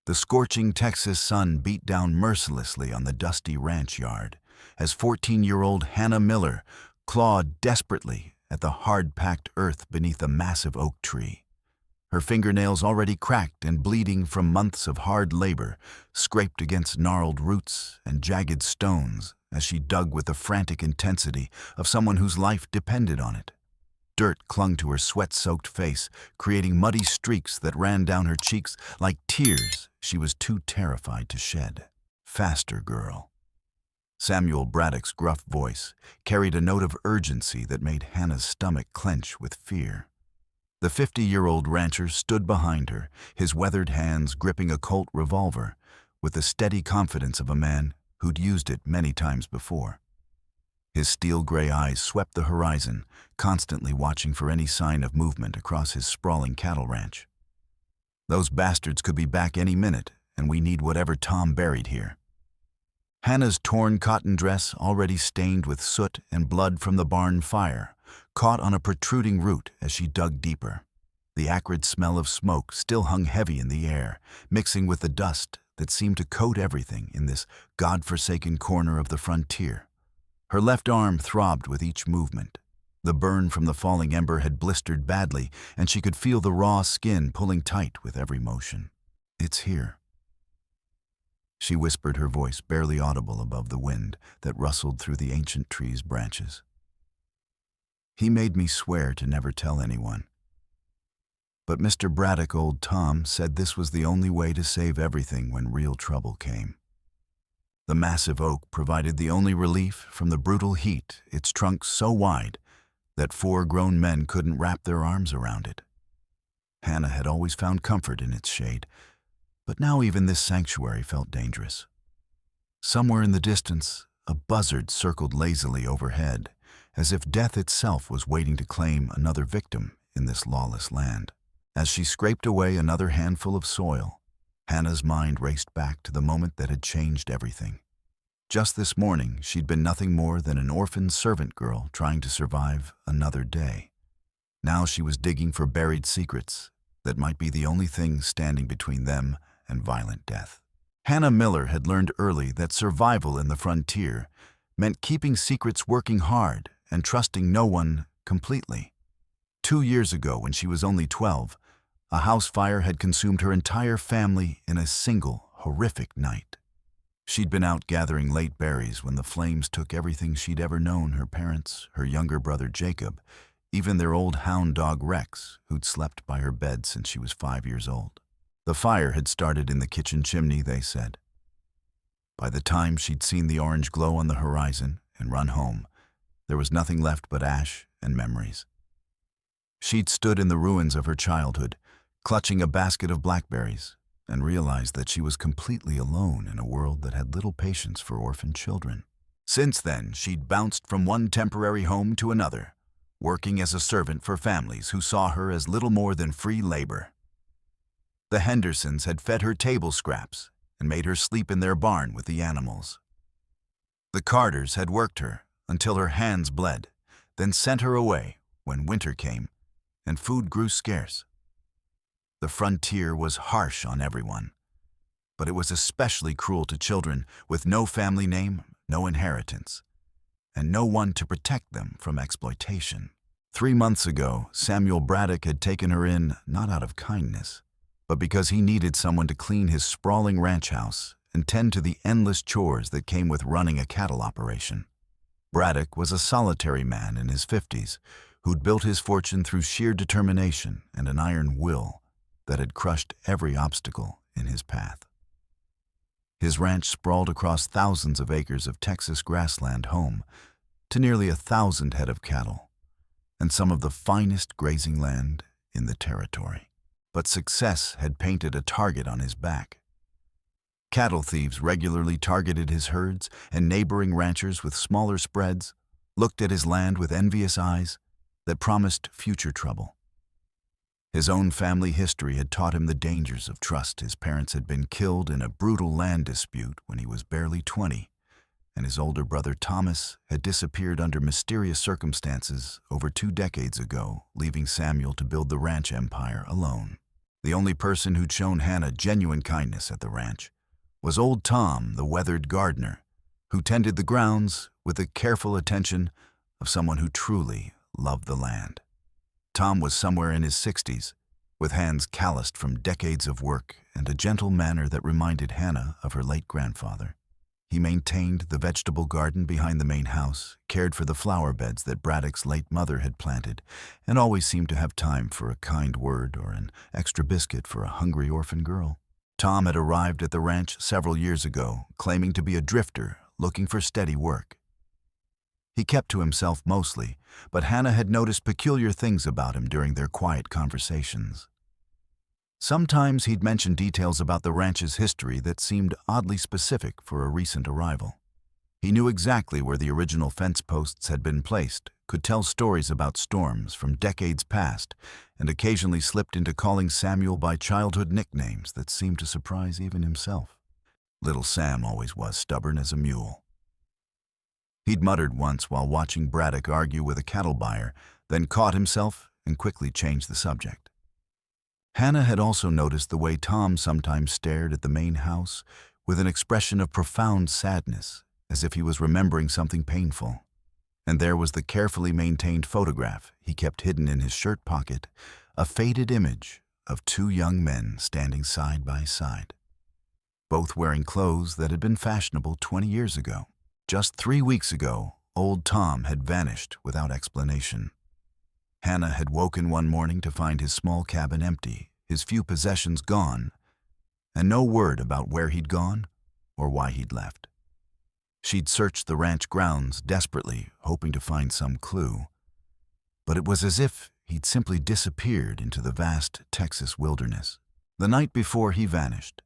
The scorching Texas sun beat down mercilessly on the dusty ranch yard as 14-year-old Hannah Miller clawed desperately at the hard-packed earth beneath a massive oak tree. Her fingernails, already cracked and bleeding from months of hard labor, scraped against gnarled roots and jagged stones as she dug with the frantic intensity of someone whose life depended on it. Dirt clung to her sweat-soaked face, creating muddy streaks that ran down her cheeks like tears she was too terrified to shed. "Faster, girl." Samuel Braddock's gruff voice carried a note of urgency that made Hannah's stomach clench with fear. The 50-year-old rancher stood behind her, his weathered hands gripping a Colt revolver, with the steady confidence of a man who'd used it many times before. His steel-gray eyes swept the horizon, constantly watching for any sign of movement across his sprawling cattle ranch. "Those bastards could be back any minute, and we need whatever Tom buried here." Hannah's torn cotton dress, already stained with soot and blood from the barn fire, caught on a protruding root as she dug deeper. The acrid smell of smoke still hung heavy in the air, mixing with the dust that seemed to coat everything in this God-forsaken corner of the frontier. Her left arm throbbed with each movement. The burn from the falling ember had blistered badly, and she could feel the raw skin pulling tight with every motion. "It's here," she whispered, her voice barely audible above the wind that rustled through the ancient tree's branches. "He made me swear to never tell anyone. But Mr. Braddock, old Tom, said this was the only way to save everything when real trouble came." The massive oak provided the only relief from the brutal heat, its trunk so wide that 4 grown men couldn't wrap their arms around it. Hannah had always found comfort in its shade, but now even this sanctuary felt dangerous. Somewhere in the distance, a buzzard circled lazily overhead, as if death itself was waiting to claim another victim in this lawless land. As she scraped away another handful of soil, Hannah's mind raced back to the moment that had changed everything. Just this morning, she'd been nothing more than an orphan servant girl trying to survive another day. Now she was digging for buried secrets that might be the only thing standing between them and violent death. Hannah Miller had learned early that survival in the frontier meant keeping secrets, working hard, and trusting no one completely. 2 years ago, when she was only 12, a house fire had consumed her entire family in a single, horrific night. She'd been out gathering late berries when the flames took everything she'd ever known: her parents, her younger brother Jacob, even their old hound dog Rex, who'd slept by her bed since she was 5 years old. The fire had started in the kitchen chimney, they said. By the time she'd seen the orange glow on the horizon and run home, there was nothing left but ash and memories. She'd stood in the ruins of her childhood, clutching a basket of blackberries, and realized that she was completely alone in a world that had little patience for orphan children. Since then, she'd bounced from one temporary home to another, working as a servant for families who saw her as little more than free labor. The Hendersons had fed her table scraps and made her sleep in their barn with the animals. The Carters had worked her until her hands bled, then sent her away when winter came and food grew scarce. The frontier was harsh on everyone, but it was especially cruel to children with no family name, no inheritance, and no one to protect them from exploitation. 3 months ago, Samuel Braddock had taken her in not out of kindness, but because he needed someone to clean his sprawling ranch house and tend to the endless chores that came with running a cattle operation. Braddock was a solitary man in his 50s who'd built his fortune through sheer determination and an iron will that had crushed every obstacle in his path. His ranch sprawled across thousands of acres of Texas grassland, home to nearly 1,000 head of cattle and some of the finest grazing land in the territory. But success had painted a target on his back. Cattle thieves regularly targeted his herds, and neighboring ranchers with smaller spreads looked at his land with envious eyes that promised future trouble. His own family history had taught him the dangers of trust. His parents had been killed in a brutal land dispute when he was barely 20, and his older brother Thomas had disappeared under mysterious circumstances over 2 decades ago, leaving Samuel to build the ranch empire alone. The only person who'd shown Hannah genuine kindness at the ranch was old Tom, the weathered gardener, who tended the grounds with the careful attention of someone who truly loved the land. Tom was somewhere in his 60s, with hands calloused from decades of work and a gentle manner that reminded Hannah of her late grandfather. He maintained the vegetable garden behind the main house, cared for the flower beds that Braddock's late mother had planted, and always seemed to have time for a kind word or an extra biscuit for a hungry orphan girl. Tom had arrived at the ranch several years ago, claiming to be a drifter looking for steady work. He kept to himself mostly, but Hannah had noticed peculiar things about him during their quiet conversations. Sometimes he'd mention details about the ranch's history that seemed oddly specific for a recent arrival. He knew exactly where the original fence posts had been placed, could tell stories about storms from decades past, and occasionally slipped into calling Samuel by childhood nicknames that seemed to surprise even himself. Little Sam always was stubborn as a mule. He'd muttered once while watching Braddock argue with a cattle buyer, then caught himself and quickly changed the subject. Hannah had also noticed the way Tom sometimes stared at the main house with an expression of profound sadness, as if he was remembering something painful. And there was the carefully maintained photograph he kept hidden in his shirt pocket, a faded image of two young men standing side by side, both wearing clothes that had been fashionable 20 years ago. Just 3 weeks ago, old Tom had vanished without explanation. Hannah had woken one morning to find his small cabin empty, his few possessions gone, and no word about where he'd gone or why he'd left. She'd searched the ranch grounds desperately, hoping to find some clue, but it was as if he'd simply disappeared into the vast Texas wilderness. The night before he vanished,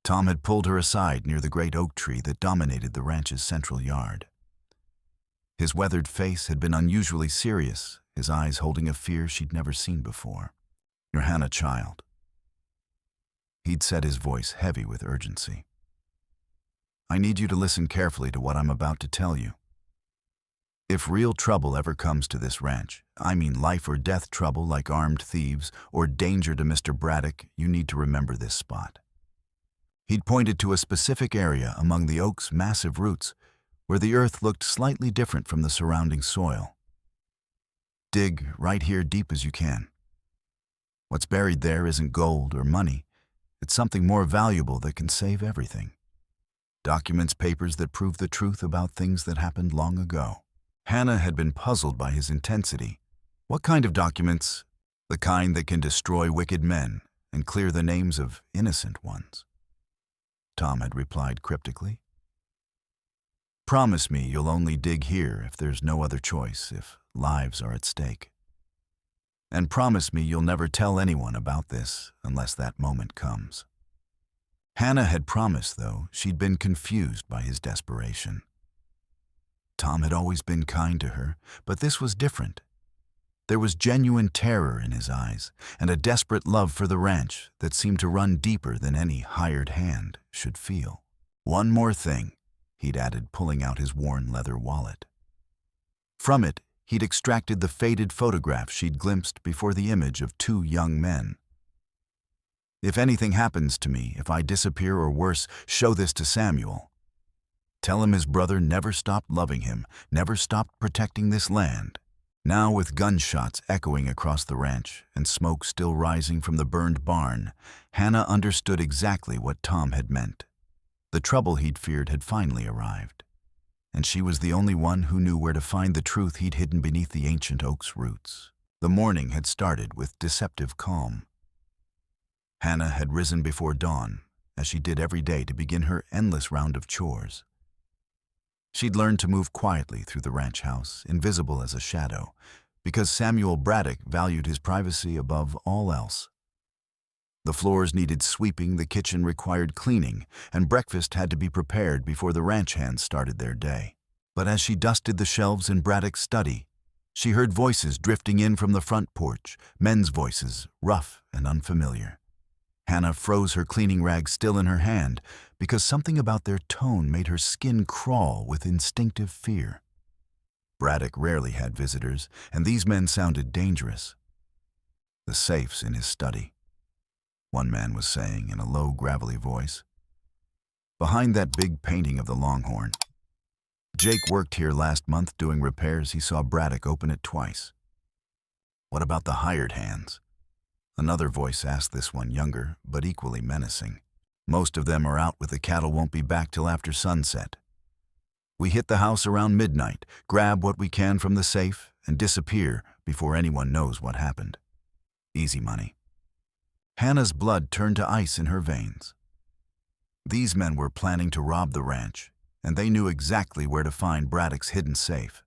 Tom had pulled her aside near the great oak tree that dominated the ranch's central yard. His weathered face had been unusually serious, his eyes holding a fear she'd never seen before. "You're Hannah, child." He'd said, his voice heavy with urgency. "I need you to listen carefully to what I'm about to tell you. If real trouble ever comes to this ranch, I mean life or death trouble like armed thieves or danger to Mr. Braddock, you need to remember this spot." He'd pointed to a specific area among the oak's massive roots where the earth looked slightly different from the surrounding soil. "Dig right here deep as you can. What's buried there isn't gold or money. It's something more valuable that can save everything. Documents, papers that prove the truth about things that happened long ago." Hannah had been puzzled by his intensity. What kind of documents? The kind that can destroy wicked men and clear the names of innocent ones. Tom had replied cryptically. "Promise me you'll only dig here if there's no other choice, if lives are at stake. And promise me you'll never tell anyone about this unless that moment comes." Hannah had promised, though she'd been confused by his desperation. Tom had always been kind to her, but this was different. There was genuine terror in his eyes, and a desperate love for the ranch that seemed to run deeper than any hired hand should feel. "One more thing," he'd added, pulling out his worn leather wallet. From it, he'd extracted the faded photograph she'd glimpsed before the image of two young men. "If anything happens to me, if I disappear or worse, show this to Samuel. Tell him his brother never stopped loving him, never stopped protecting this land." Now, with gunshots echoing across the ranch and smoke still rising from the burned barn, Hannah understood exactly what Tom had meant. The trouble he'd feared had finally arrived, and she was the only one who knew where to find the truth he'd hidden beneath the ancient oak's roots. The morning had started with deceptive calm. Hannah had risen before dawn, as she did every day to begin her endless round of chores. She'd learned to move quietly through the ranch house, invisible as a shadow, because Samuel Braddock valued his privacy above all else. The floors needed sweeping, the kitchen required cleaning, and breakfast had to be prepared before the ranch hands started their day. But as she dusted the shelves in Braddock's study, she heard voices drifting in from the front porch, men's voices, rough and unfamiliar. Hannah froze, her cleaning rag still in her hand, because something about their tone made her skin crawl with instinctive fear. Braddock rarely had visitors, and these men sounded dangerous. The safe's in his study. one man was saying in a low, gravelly voice. Behind that big painting of the Longhorn. Jake worked here last month doing repairs. He saw Braddock open it twice. What about the hired hands? Another voice asked, this one younger, but equally menacing. Most of them are out with the cattle, won't be back till after sunset. We hit the house around midnight, grab what we can from the safe, and disappear before anyone knows what happened. Easy money. Hannah's blood turned to ice in her veins. These men were planning to rob the ranch, and they knew exactly where to find Braddock's hidden safe.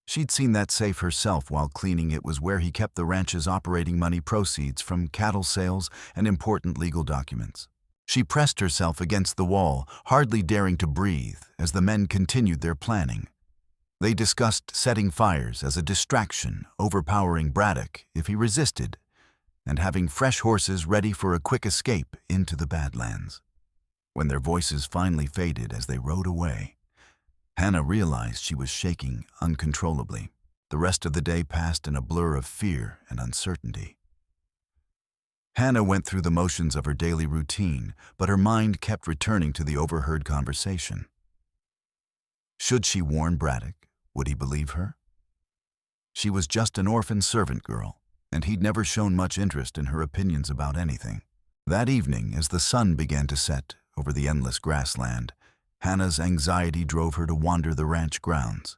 She'd seen that safe herself while cleaning. It was where he kept the ranch's operating money, proceeds from cattle sales, and important legal documents. She pressed herself against the wall, hardly daring to breathe, as the men continued their planning. They discussed setting fires as a distraction, overpowering Braddock if he resisted, and having fresh horses ready for a quick escape into the Badlands. When their voices finally faded as they rode away, Hannah realized she was shaking uncontrollably. The rest of the day passed in a blur of fear and uncertainty. Hannah went through the motions of her daily routine, but her mind kept returning to the overheard conversation. Should she warn Braddock? Would he believe her? She was just an orphan servant girl, and he'd never shown much interest in her opinions about anything. That evening, as the sun began to set over the endless grassland, Hannah's anxiety drove her to wander the ranch grounds.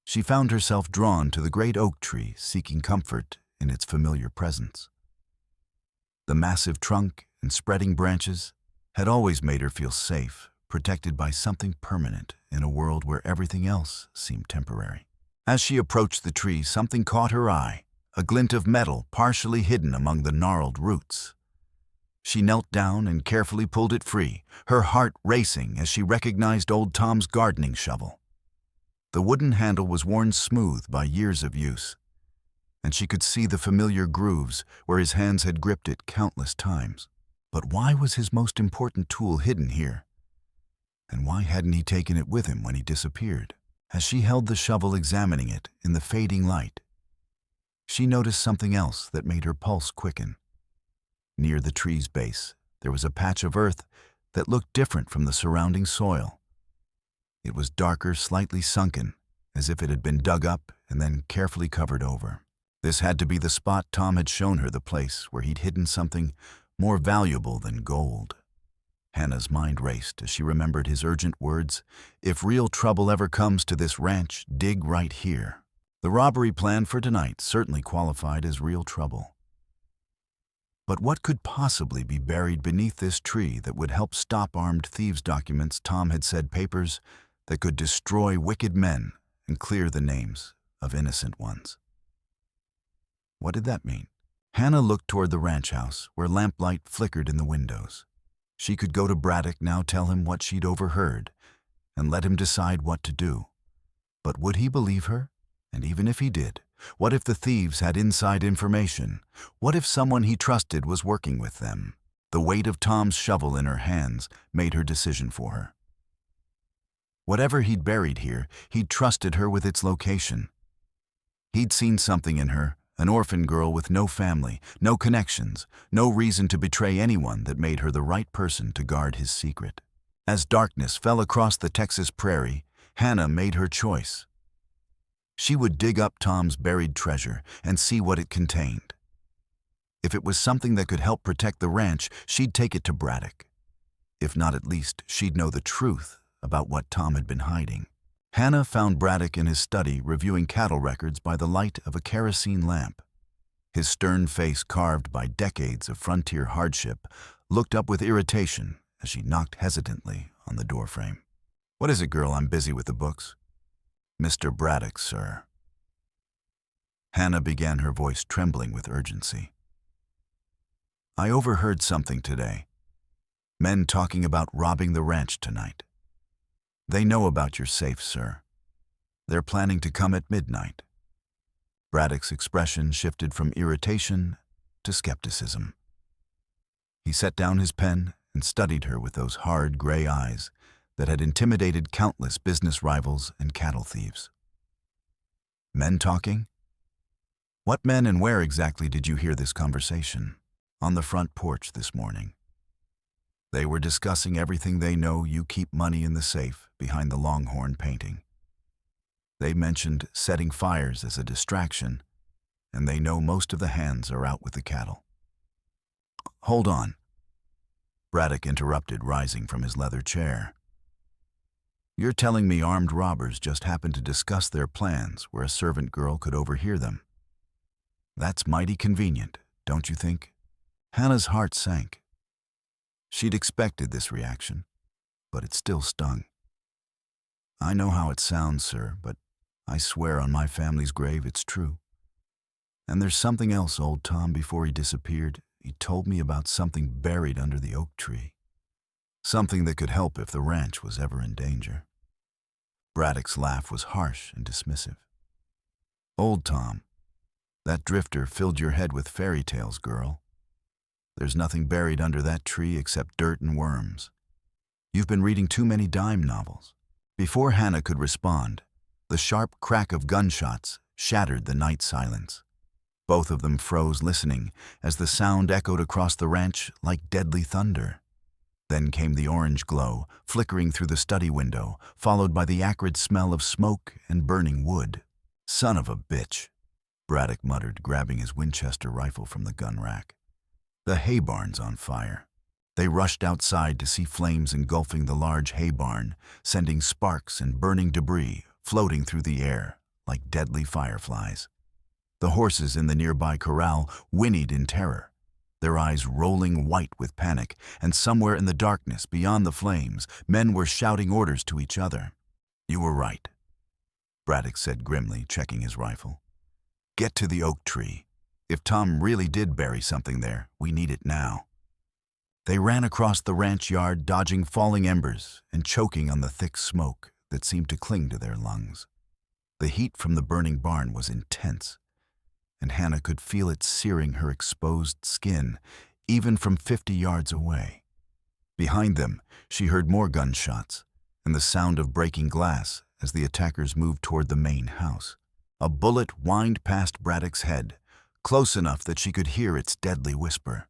She found herself drawn to the great oak tree, seeking comfort in its familiar presence. The massive trunk and spreading branches had always made her feel safe, protected by something permanent in a world where everything else seemed temporary. As she approached the tree, something caught her eye, a glint of metal partially hidden among the gnarled roots. She knelt down and carefully pulled it free, her heart racing as she recognized old Tom's gardening shovel. The wooden handle was worn smooth by years of use, and she could see the familiar grooves where his hands had gripped it countless times. But why was his most important tool hidden here? And why hadn't he taken it with him when he disappeared? As she held the shovel, examining it in the fading light, she noticed something else that made her pulse quicken. Near the tree's base, there was a patch of earth that looked different from the surrounding soil. It was darker, slightly sunken, as if it had been dug up and then carefully covered over. This had to be the spot. Tom had shown her the place where he'd hidden something more valuable than gold. Hannah's mind raced as she remembered his urgent words, "If real trouble ever comes to this ranch, dig right here." The robbery plan for tonight certainly qualified as real trouble. But what could possibly be buried beneath this tree that would help stop armed thieves? Documents, Tom had said, papers that could destroy wicked men and clear the names of innocent ones. What did that mean? Hannah looked toward the ranch house, where lamplight flickered in the windows. She could go to Braddock now, tell him what she'd overheard, and let him decide what to do. But would he believe her? And even if he did, what if the thieves had inside information? What if someone he trusted was working with them? The weight of Tom's shovel in her hands made her decision for her. Whatever he'd buried here, he'd trusted her with its location. He'd seen something in her, an orphan girl with no family, no connections, no reason to betray anyone, that made her the right person to guard his secret. As darkness fell across the Texas prairie, Hannah made her choice. She would dig up Tom's buried treasure and see what it contained. If it was something that could help protect the ranch, she'd take it to Braddock. If not, at least she'd know the truth about what Tom had been hiding. Hannah found Braddock in his study, reviewing cattle records by the light of a kerosene lamp. His stern face, carved by decades of frontier hardship, looked up with irritation as she knocked hesitantly on the doorframe. "What is it, girl? I'm busy with the books." "Mr. Braddock, sir." Hannah began, her voice trembling with urgency. "I overheard something today. Men talking about robbing the ranch tonight. They know about your safe, sir. They're planning to come at midnight." Braddock's expression shifted from irritation to skepticism. He set down his pen and studied her with those hard gray eyes that had intimidated countless business rivals and cattle thieves. "Men talking? What men, and where exactly did you hear this conversation?" On the front porch this morning. They were discussing everything they know. You keep money in the safe behind the Longhorn painting. They mentioned setting fires as a distraction, and they know most of the hands are out with the cattle. Hold on. Braddock interrupted, rising from his leather chair. You're telling me armed robbers just happened to discuss their plans where a servant girl could overhear them? That's mighty convenient, don't you think? Hannah's heart sank. She'd expected this reaction, but it still stung. I know how it sounds, sir, but I swear on my family's grave it's true. And there's something else, old Tom, before he disappeared. He told me about something buried under the oak tree. Something that could help if the ranch was ever in danger. Braddock's laugh was harsh and dismissive. Old Tom, that drifter filled your head with fairy tales, girl. There's nothing buried under that tree except dirt and worms. You've been reading too many dime novels. Before Hannah could respond, the sharp crack of gunshots shattered the night silence. Both of them froze, listening as the sound echoed across the ranch like deadly thunder. Then came the orange glow, flickering through the study window, followed by the acrid smell of smoke and burning wood. Son of a bitch, Braddock muttered, grabbing his Winchester rifle from the gun rack. The hay barn's on fire. They rushed outside to see flames engulfing the large hay barn, sending sparks and burning debris floating through the air like deadly fireflies. The horses in the nearby corral whinnied in terror, their eyes rolling white with panic, and somewhere in the darkness beyond the flames, men were shouting orders to each other. You were right, Braddock said grimly, checking his rifle. Get to the oak tree. If Tom really did bury something there, we need it now. They ran across the ranch yard, dodging falling embers and choking on the thick smoke that seemed to cling to their lungs. The heat from the burning barn was intense, and Hannah could feel it searing her exposed skin, even from 50 yards away. Behind them, she heard more gunshots and the sound of breaking glass as the attackers moved toward the main house. A bullet whined past Braddock's head, close enough that she could hear its deadly whisper.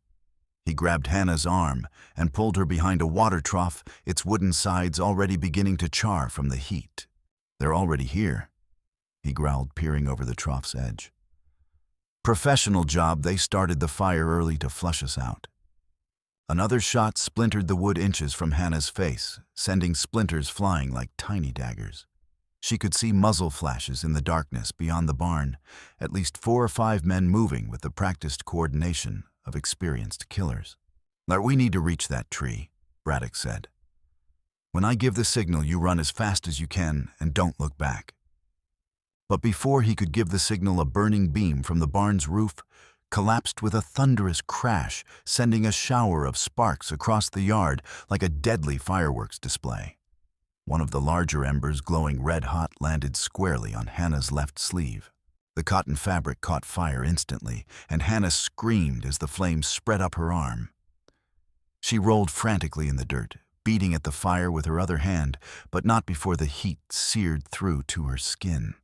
He grabbed Hannah's arm and pulled her behind a water trough, its wooden sides already beginning to char from the heat. They're already here, he growled, peering over the trough's edge. Professional job, they started the fire early to flush us out. Another shot splintered the wood inches from Hannah's face, sending splinters flying like tiny daggers. She could see muzzle flashes in the darkness beyond the barn, at least 4 or 5 men moving with the practiced coordination of experienced killers. We need to reach that tree, Braddock said. When I give the signal, you run as fast as you can and don't look back. But before he could give the signal, a burning beam from the barn's roof collapsed with a thunderous crash, sending a shower of sparks across the yard like a deadly fireworks display. One of the larger embers, glowing red-hot, landed squarely on Hannah's left sleeve. The cotton fabric caught fire instantly, and Hannah screamed as the flames spread up her arm. She rolled frantically in the dirt, beating at the fire with her other hand, but not before the heat seared through to her skin.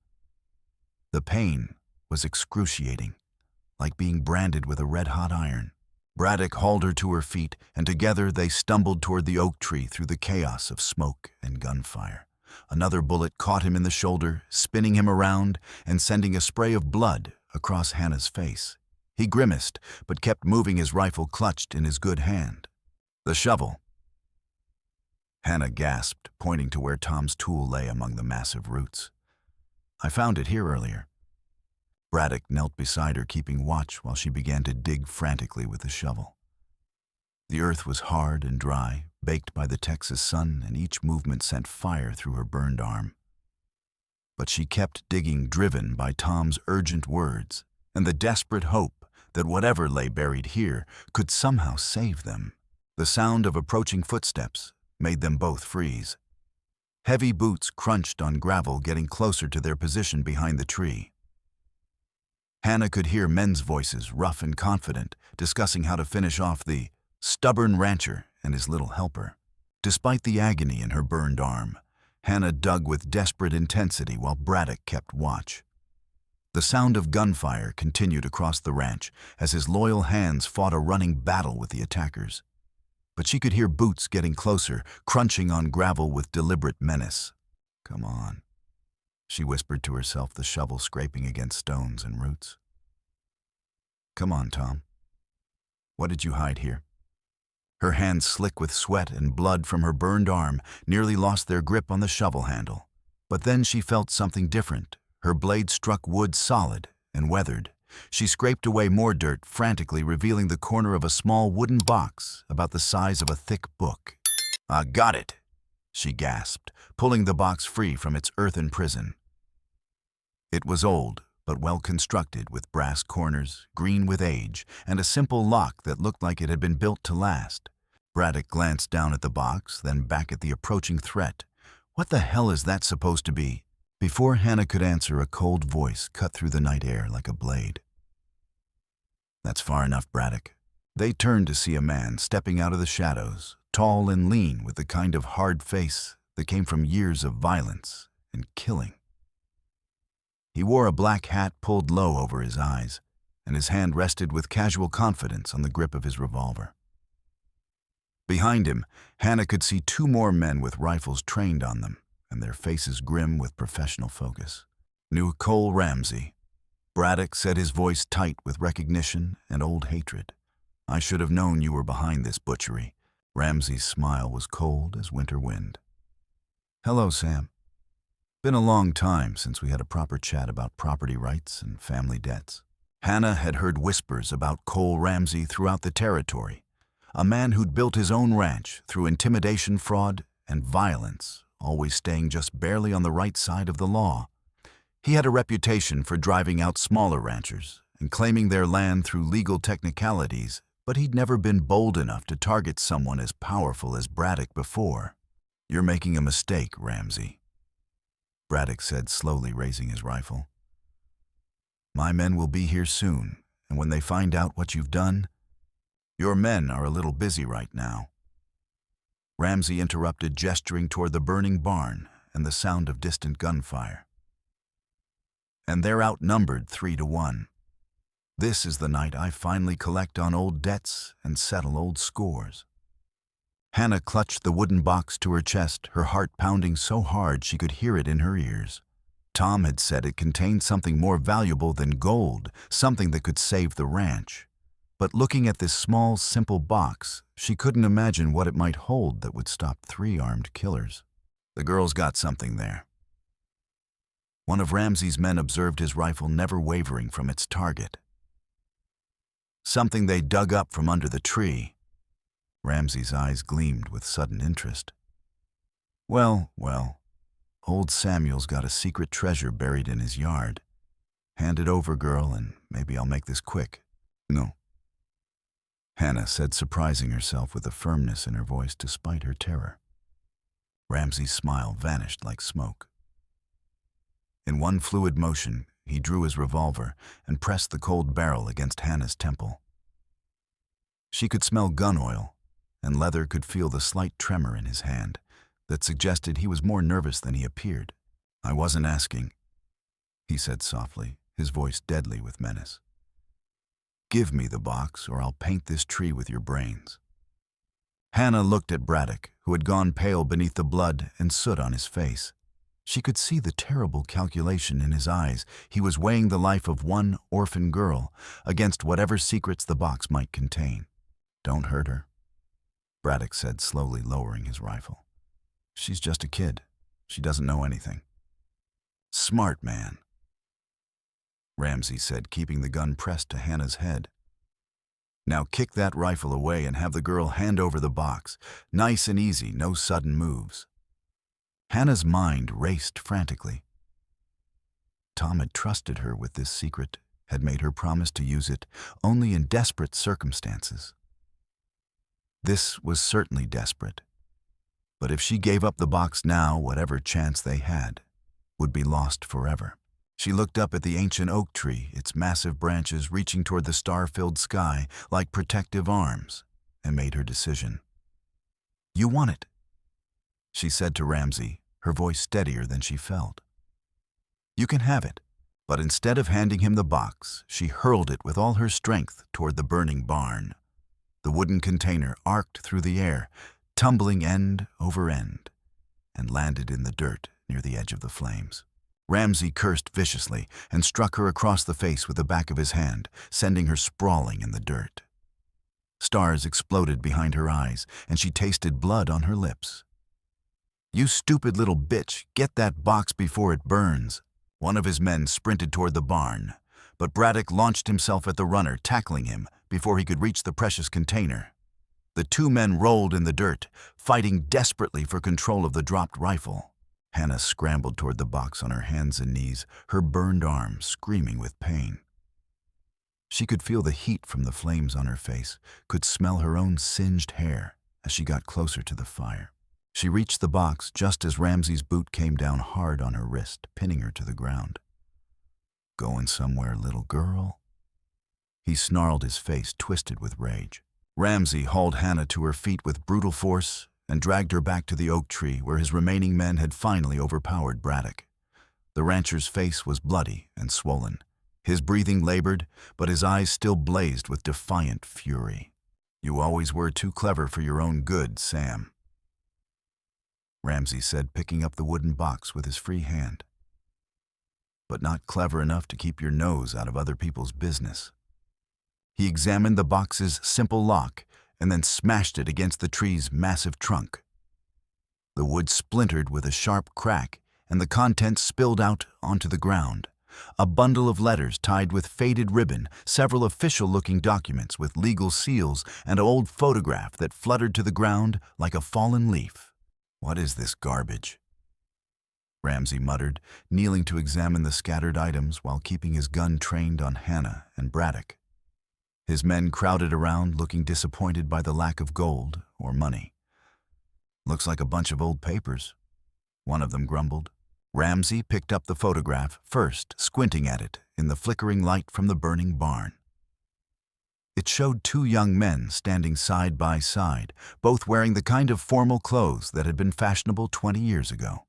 The pain was excruciating, like being branded with a red-hot iron. Braddock hauled her to her feet, and together they stumbled toward the oak tree through the chaos of smoke and gunfire. Another bullet caught him in the shoulder, spinning him around and sending a spray of blood across Hannah's face. He grimaced, but kept moving, his rifle clutched in his good hand. The shovel. Hannah gasped, pointing to where Tom's tool lay among the massive roots. I found it here earlier. Braddock knelt beside her, keeping watch while she began to dig frantically with the shovel. The earth was hard and dry, baked by the Texas sun, and each movement sent fire through her burned arm. But she kept digging, driven by Tom's urgent words and the desperate hope that whatever lay buried here could somehow save them. The sound of approaching footsteps made them both freeze. Heavy boots crunched on gravel, getting closer to their position behind the tree. Hannah could hear men's voices, rough and confident, discussing how to finish off the stubborn rancher and his little helper. Despite the agony in her burned arm, Hannah dug with desperate intensity while Braddock kept watch. The sound of gunfire continued across the ranch as his loyal hands fought a running battle with the attackers. But she could hear boots getting closer, crunching on gravel with deliberate menace. "Come on," she whispered to herself, the shovel scraping against stones and roots. "Come on, Tom. What did you hide here?" Her hands, slick with sweat and blood from her burned arm, nearly lost their grip on the shovel handle. But then she felt something different. Her blade struck wood solid and weathered. She scraped away more dirt, frantically revealing the corner of a small wooden box about the size of a thick book. "I got it," she gasped, pulling the box free from its earthen prison. It was old, but well constructed, with brass corners, green with age, and a simple lock that looked like it had been built to last. Braddock glanced down at the box, then back at the approaching threat. "What the hell is that supposed to be?" Before Hannah could answer, a cold voice cut through the night air like a blade. "That's far enough, Braddock." They turned to see a man stepping out of the shadows, tall and lean, with the kind of hard face that came from years of violence and killing. He wore a black hat pulled low over his eyes, and his hand rested with casual confidence on the grip of his revolver. Behind him, Hannah could see two more men with rifles trained on them, and their faces grim with professional focus. "Knew Cole Ramsey," Braddock said, his voice tight with recognition and old hatred. "I should have known you were behind this butchery." Ramsey's smile was cold as winter wind. "Hello, Sam. Been a long time since we had a proper chat about property rights and family debts." Hannah had heard whispers about Cole Ramsey throughout the territory, a man who'd built his own ranch through intimidation, fraud, and violence, always staying just barely on the right side of the law. He had a reputation for driving out smaller ranchers and claiming their land through legal technicalities, but he'd never been bold enough to target someone as powerful as Braddock before. "You're making a mistake, Ramsey," Braddock said, slowly raising his rifle. "My men will be here soon, and when they find out what you've done, your men are a little busy right now." Ramsey interrupted, gesturing toward the burning barn and the sound of distant gunfire. "And they're outnumbered 3-1. This is the night I finally collect on old debts and settle old scores." Hannah clutched the wooden box to her chest, her heart pounding so hard she could hear it in her ears. Tom had said it contained something more valuable than gold, something that could save the ranch. But looking at this small, simple box, she couldn't imagine what it might hold that would stop 3 armed killers. "The girl's got something there." One of Ramsey's men observed his rifle never wavering from its target. "Something they dug up from under the tree." Ramsey's eyes gleamed with sudden interest. Well, old Samuel's got a secret treasure buried in his yard. Hand it over, girl, and maybe I'll make this quick." "No," Hannah said, surprising herself with a firmness in her voice despite her terror. Ramsey's smile vanished like smoke. In one fluid motion, he drew his revolver and pressed the cold barrel against Hannah's temple. She could smell gun oil, and Leather could feel the slight tremor in his hand that suggested he was more nervous than he appeared. "I wasn't asking," he said softly, his voice deadly with menace. "Give me the box, or I'll paint this tree with your brains." Hannah looked at Braddock, who had gone pale beneath the blood and soot on his face. She could see the terrible calculation in his eyes. He was weighing the life of one orphan girl against whatever secrets the box might contain. "Don't hurt her," Braddock said, slowly lowering his rifle. "She's just a kid. She doesn't know anything." "Smart man," Ramsey said, keeping the gun pressed to Hannah's head. "Now kick that rifle away and have the girl hand over the box. Nice and easy, no sudden moves." Hannah's mind raced frantically. Tom had trusted her with this secret, had made her promise to use it only in desperate circumstances. This was certainly desperate. But if she gave up the box now, whatever chance they had would be lost forever. She looked up at the ancient oak tree, its massive branches reaching toward the star-filled sky like protective arms, and made her decision. "You want it," she said to Ramsey, her voice steadier than she felt. "You can have it. But instead of handing him the box, she hurled it with all her strength toward the burning barn. The wooden container arced through the air, tumbling end over end, and landed in the dirt near the edge of the flames. Ramsey cursed viciously and struck her across the face with the back of his hand, sending her sprawling in the dirt. Stars exploded behind her eyes, and she tasted blood on her lips. "You stupid little bitch, get that box before it burns." One of his men sprinted toward the barn, but Braddock launched himself at the runner, tackling him before he could reach the precious container. The two men rolled in the dirt, fighting desperately for control of the dropped rifle. Hannah scrambled toward the box on her hands and knees, her burned arm screaming with pain. She could feel the heat from the flames on her face, could smell her own singed hair as she got closer to the fire. She reached the box just as Ramsey's boot came down hard on her wrist, pinning her to the ground. "Going somewhere, little girl?" He snarled, his face twisted with rage. Ramsey hauled Hannah to her feet with brutal force and dragged her back to the oak tree where his remaining men had finally overpowered Braddock. The rancher's face was bloody and swollen. His breathing labored, but his eyes still blazed with defiant fury. "You always were too clever for your own good, Sam," Ramsey said, picking up the wooden box with his free hand. "But not clever enough to keep your nose out of other people's business." He examined the box's simple lock and then smashed it against the tree's massive trunk. The wood splintered with a sharp crack, and the contents spilled out onto the ground. A bundle of letters tied with faded ribbon, several official-looking documents with legal seals, and an old photograph that fluttered to the ground like a fallen leaf. "What is this garbage?" Ramsey muttered, kneeling to examine the scattered items while keeping his gun trained on Hannah and Braddock. His men crowded around, looking disappointed by the lack of gold or money. "Looks like a bunch of old papers," one of them grumbled. Ramsey picked up the photograph first, squinting at it in the flickering light from the burning barn. It showed two young men standing side by side, both wearing the kind of formal clothes that had been fashionable 20 years ago.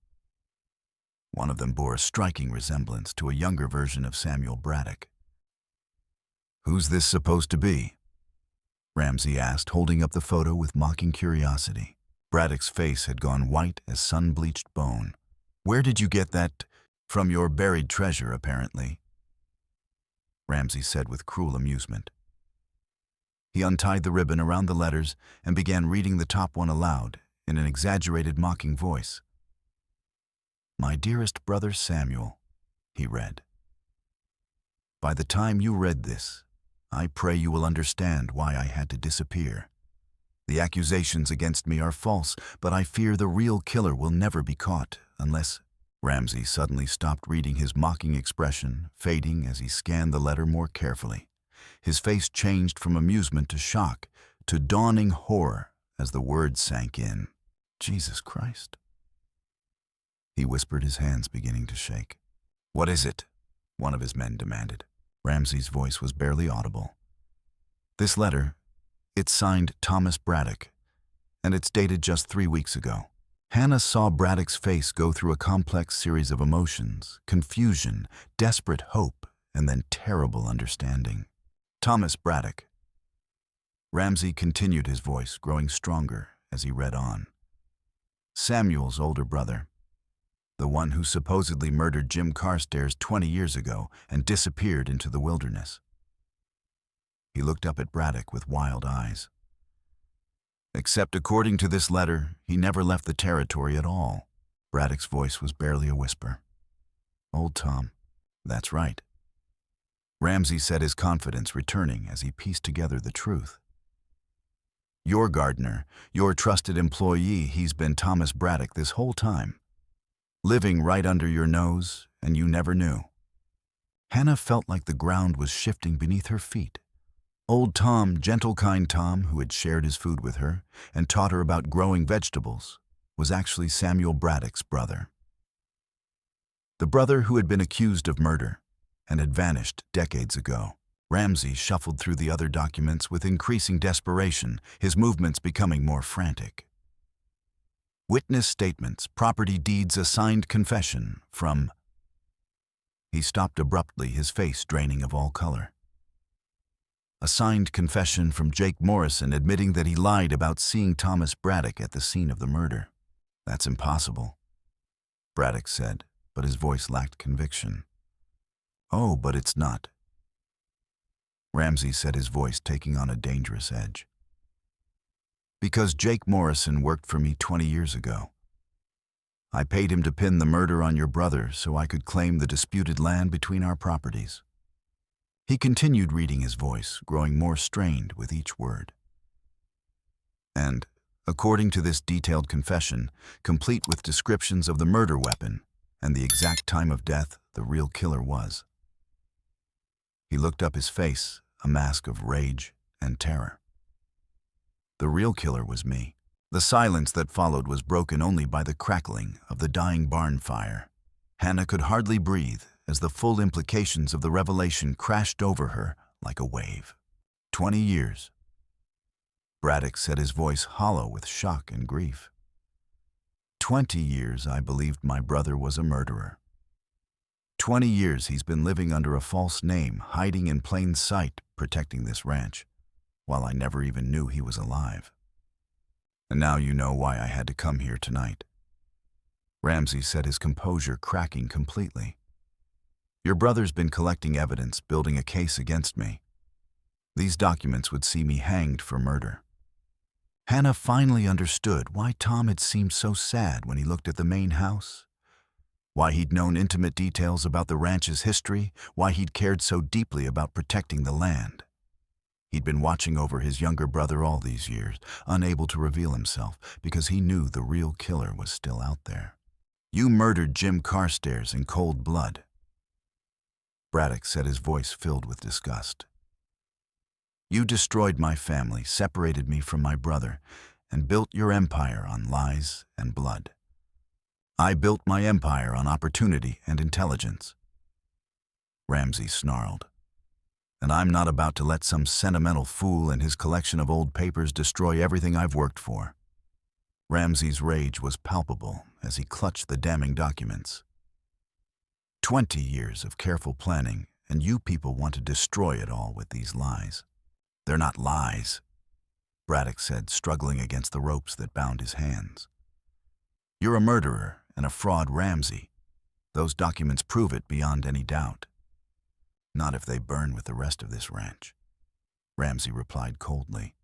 One of them bore a striking resemblance to a younger version of Samuel Braddock. "Who's this supposed to be?" Ramsey asked, holding up the photo with mocking curiosity. Braddock's face had gone white as sun-bleached bone. "Where did you get that? From your buried treasure, apparently," Ramsey said with cruel amusement. He untied the ribbon around the letters and began reading the top one aloud in an exaggerated, mocking voice. "My dearest brother Samuel," he read. "By the time you read this, I pray you will understand why I had to disappear. The accusations against me are false, but I fear the real killer will never be caught unless—" Ramsey suddenly stopped reading, his mocking expression fading as he scanned the letter more carefully. His face changed from amusement to shock, to dawning horror as the words sank in. "Jesus Christ," he whispered, his hands beginning to shake. "What is it?" one of his men demanded. Ramsey's voice was barely audible. "This letter, it's signed Thomas Braddock, and it's dated just 3 weeks ago." Hannah saw Braddock's face go through a complex series of emotions: confusion, desperate hope, and then terrible understanding. "Thomas Braddock." Ramsey continued, his voice growing stronger as he read on. "Samuel's older brother. The one who supposedly murdered Jim Carstairs 20 years ago and disappeared into the wilderness." He looked up at Braddock with wild eyes. "Except according to this letter, he never left the territory at all." Braddock's voice was barely a whisper. "Old Tom, that's right." Ramsey said, his confidence returning as he pieced together the truth. "Your gardener, your trusted employee, he's been Thomas Braddock this whole time. Living right under your nose, and you never knew." Hannah felt like the ground was shifting beneath her feet. Old Tom, gentle, kind Tom, who had shared his food with her and taught her about growing vegetables, was actually Samuel Braddock's brother. The brother who had been accused of murder and had vanished decades ago. Ramsey shuffled through the other documents with increasing desperation, his movements becoming more frantic. Witness statements, property deeds, assigned confession from He stopped abruptly, his face draining of all color. A signed confession from Jake Morrison admitting that he lied about seeing Thomas Braddock at the scene of the murder. That's impossible, Braddock said, but his voice lacked conviction. Oh, but it's not, Ramsey said, his voice taking on a dangerous edge. Because Jake Morrison worked for me 20 years ago. I paid him to pin the murder on your brother so I could claim the disputed land between our properties. He continued reading, his voice growing more strained with each word. And, according to this detailed confession, complete with descriptions of the murder weapon and the exact time of death, the real killer was. He looked up, his face a mask of rage and terror. The real killer was me. The silence that followed was broken only by the crackling of the dying barn fire. Hannah could hardly breathe as the full implications of the revelation crashed over her like a wave. 20 years. Braddock said, his voice hollow with shock and grief. 20 years I believed my brother was a murderer. 20 years he's been living under a false name, hiding in plain sight, protecting this ranch, while I never even knew he was alive. And now you know why I had to come here tonight. Ramsey said, his composure cracking completely. Your brother's been collecting evidence, building a case against me. These documents would see me hanged for murder. Hannah finally understood why Tom had seemed so sad when he looked at the main house, why he'd known intimate details about the ranch's history, why he'd cared so deeply about protecting the land. He'd been watching over his younger brother all these years, unable to reveal himself because he knew the real killer was still out there. You murdered Jim Carstairs in cold blood, Braddock said, his voice filled with disgust. You destroyed my family, separated me from my brother, and built your empire on lies and blood. I built my empire on opportunity and intelligence. Ramsey snarled. And I'm not about to let some sentimental fool and his collection of old papers destroy everything I've worked for. Ramsey's rage was palpable as he clutched the damning documents. 20 years of careful planning, and you people want to destroy it all with these lies. They're not lies, Braddock said, struggling against the ropes that bound his hands. You're a murderer and a fraud, Ramsey. Those documents prove it beyond any doubt. Not if they burn with the rest of this ranch, Ramsey replied coldly.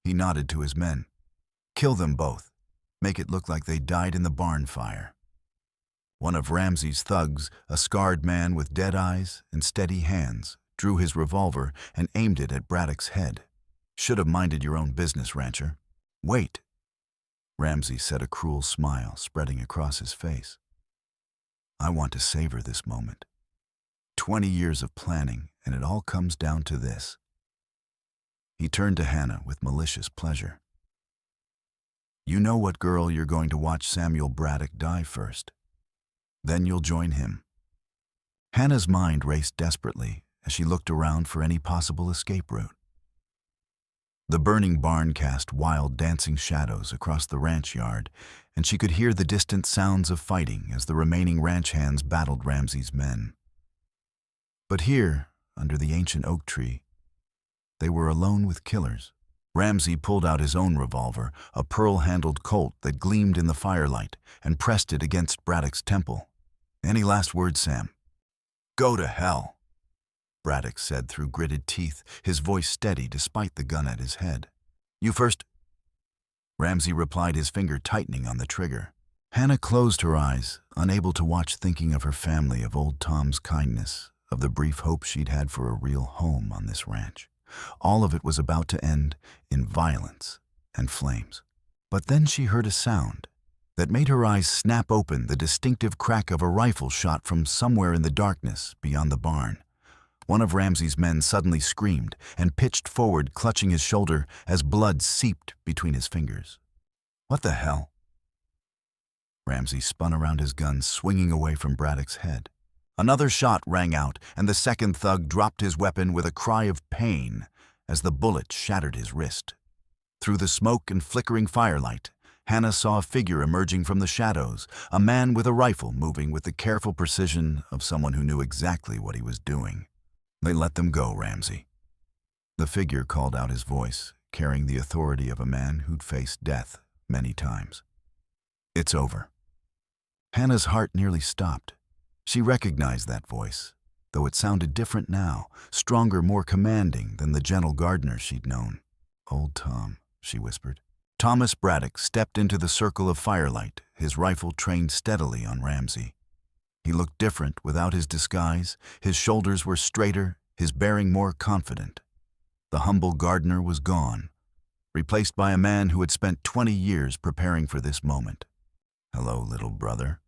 He nodded to his men. Kill them both. Make it look like they died in the barn fire. One of Ramsey's thugs, a scarred man with dead eyes and steady hands, drew his revolver and aimed it at Braddock's head. Should have minded your own business, rancher. Wait, Ramsey said, a cruel smile spreading across his face. I want to savor this moment. 20 years of planning, and it all comes down to this. He turned to Hannah with malicious pleasure. You know what girl you're going to watch Samuel Braddock die first. Then you'll join him. Hannah's mind raced desperately as she looked around for any possible escape route. The burning barn cast wild dancing shadows across the ranch yard, and she could hear the distant sounds of fighting as the remaining ranch hands battled Ramsey's men. But here, under the ancient oak tree, they were alone with killers. Ramsey pulled out his own revolver, a pearl-handled Colt that gleamed in the firelight, and pressed it against Braddock's temple. Any last words, Sam? Go to hell, Braddock said through gritted teeth, his voice steady despite the gun at his head. You first, Ramsey replied, his finger tightening on the trigger. Hannah closed her eyes, unable to watch, thinking of her family, of old Tom's kindness, of the brief hope she'd had for a real home on this ranch. All of it was about to end in violence and flames. But then she heard a sound that made her eyes snap open, the distinctive crack of a rifle shot from somewhere in the darkness beyond the barn. One of Ramsey's men suddenly screamed and pitched forward, clutching his shoulder as blood seeped between his fingers. What the hell? Ramsey spun around, his gun swinging away from Braddock's head. Another shot rang out, and the second thug dropped his weapon with a cry of pain as the bullet shattered his wrist. Through the smoke and flickering firelight, Hannah saw a figure emerging from the shadows, a man with a rifle moving with the careful precision of someone who knew exactly what he was doing. "They let them go, Ramsey." The figure called out his voice, carrying the authority of a man who'd faced death many times. "It's over." Hannah's heart nearly stopped. She recognized that voice, though it sounded different now, stronger, more commanding than the gentle gardener she'd known. "Old Tom," she whispered. Thomas Braddock stepped into the circle of firelight, his rifle trained steadily on Ramsey. He looked different without his disguise. His shoulders were straighter, his bearing more confident. The humble gardener was gone, replaced by a man who had spent 20 years preparing for this moment. "Hello, little brother,"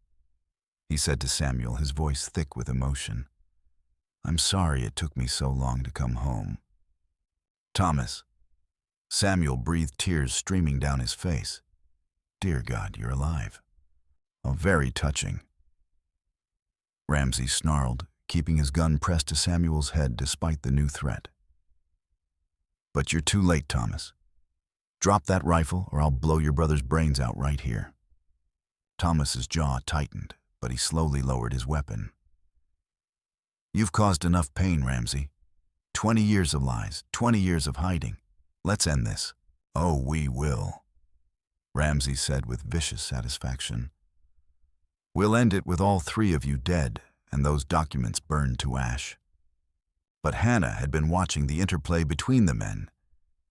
he said to Samuel, his voice thick with emotion. "I'm sorry it took me so long to come home." "Thomas." Samuel breathed, tears streaming down his face. "Dear God, you're alive. Oh, very touching." Ramsey snarled, keeping his gun pressed to Samuel's head despite the new threat. "But you're too late, Thomas. Drop that rifle or I'll blow your brother's brains out right here." Thomas's jaw tightened, but he slowly lowered his weapon. "You've caused enough pain, Ramsey. 20 years of lies, 20 years of hiding. Let's end this." "Oh, we will," Ramsey said with vicious satisfaction. "We'll end it with all three of you dead and those documents burned to ash." But Hannah had been watching the interplay between the men,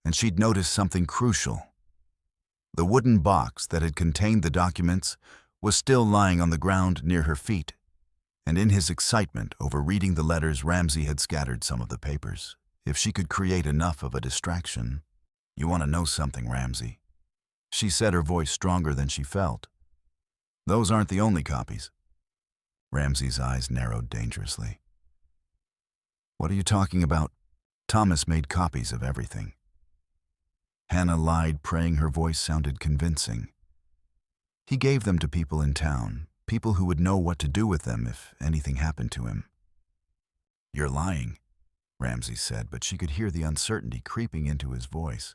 and she'd noticed something crucial. The wooden box that had contained the documents was still lying on the ground near her feet, and in his excitement over reading the letters, Ramsey had scattered some of the papers. If she could create enough of a distraction. "You want to know something, Ramsey?" she said, her voice stronger than she felt. "Those aren't the only copies." Ramsey's eyes narrowed dangerously. "What are you talking about?" "Thomas made copies of everything." Hannah lied, praying her voice sounded convincing. "He gave them to people in town, people who would know what to do with them if anything happened to him." "You're lying," Ramsey said, but she could hear the uncertainty creeping into his voice.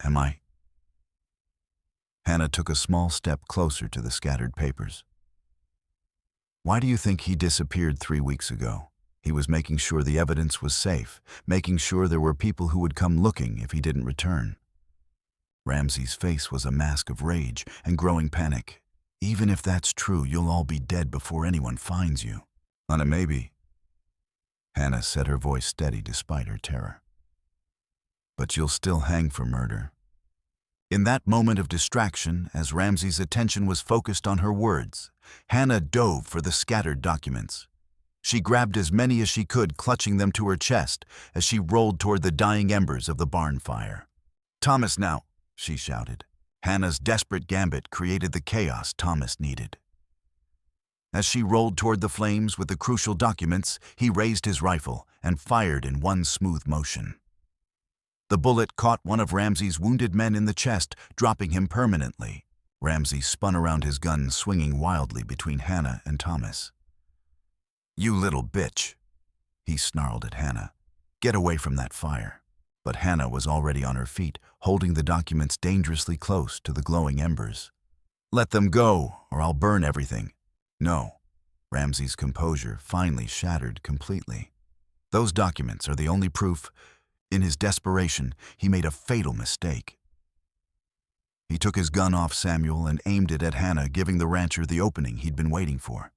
"Am I?" Hannah took a small step closer to the scattered papers. "Why do you think he disappeared 3 weeks ago? He was making sure the evidence was safe, making sure there were people who would come looking if he didn't return." Ramsey's face was a mask of rage and growing panic. "Even if that's true, you'll all be dead before anyone finds you." "On a maybe," Hannah said, her voice steady despite her terror. "But you'll still hang for murder." In that moment of distraction, as Ramsey's attention was focused on her words, Hannah dove for the scattered documents. She grabbed as many as she could, clutching them to her chest as she rolled toward the dying embers of the barn fire. "Thomas now," she shouted. Hannah's desperate gambit created the chaos Thomas needed. As she rolled toward the flames with the crucial documents, he raised his rifle and fired in one smooth motion. The bullet caught one of Ramsey's wounded men in the chest, dropping him permanently. Ramsey spun around his gun, swinging wildly between Hannah and Thomas. "You little bitch," he snarled at Hannah. "Get away from that fire." But Hannah was already on her feet, holding the documents dangerously close to the glowing embers. "Let them go, or I'll burn everything." "No." Ramsey's composure finally shattered completely. "Those documents are the only proof." In his desperation, he made a fatal mistake. He took his gun off Samuel and aimed it at Hannah, giving the rancher the opening he'd been waiting for.